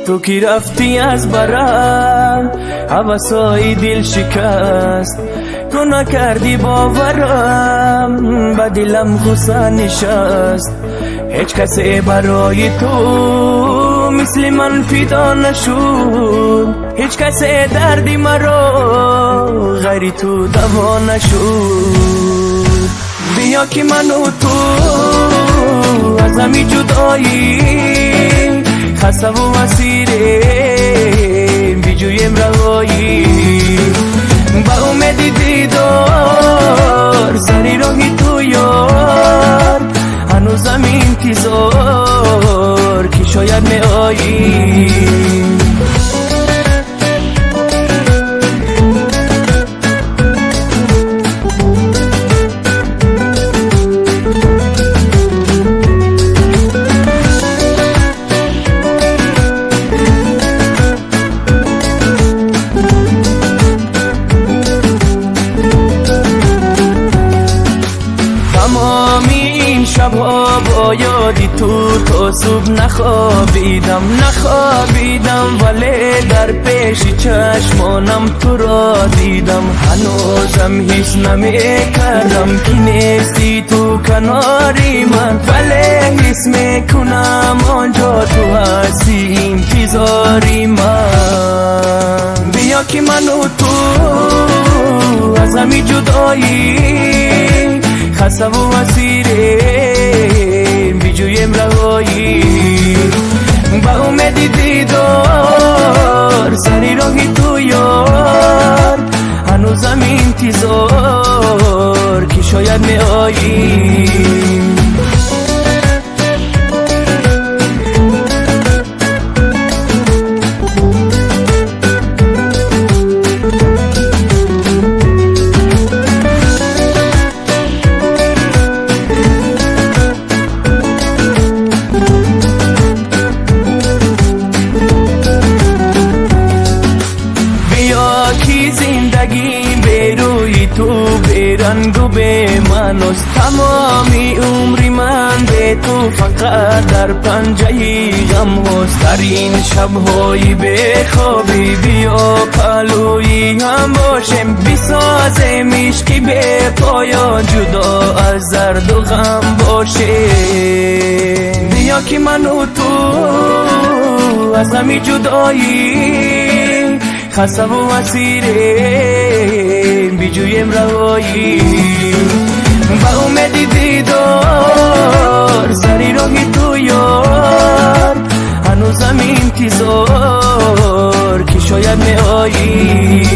تو کی رفتی از برم، هوسای دل شکست. تو نکردی باورم، به دلم غصه نشست. هیچ کسی برای تو مثل من فدا نشد. هیچ کسی دردی مرا غیر تو دوا نشد. بیا که من و تو از همی جدایی، خسته و اسیریم بجویم رهایی. با امید دیدار سری راهی تو یار، هنوزم انتظار که شاید می آیی. شبها با یادی تو تا صبح نخوابیدم ولی در پیش چشمانم تو را دیدم. هنوزم حس نمی کردم که نیستی تو کناری من، ولی حس میکنم آنجا تو هستی انتظاری من. بیا که من و تو از همی جدایی، خسته و اسیریم بجویم رهایی. با امید دیدار سری راهی تو یار، هنوزم انتظار که شاید می آیی. تو بیرنگ و به منوست، تمامی عمری من به تو فقط در پنجه غم هست. در این شبهای بخوابی بیا پلوی هم باشیم، بسازیم عشقی به پایان جدا از درد و غم باشیم. بیا که من و تو از همی جدایی، خسته و اسیریم بجویم رهایی. با امید دیدار سری راهی تو یار، هنوزم انتظار که شاید می آیی.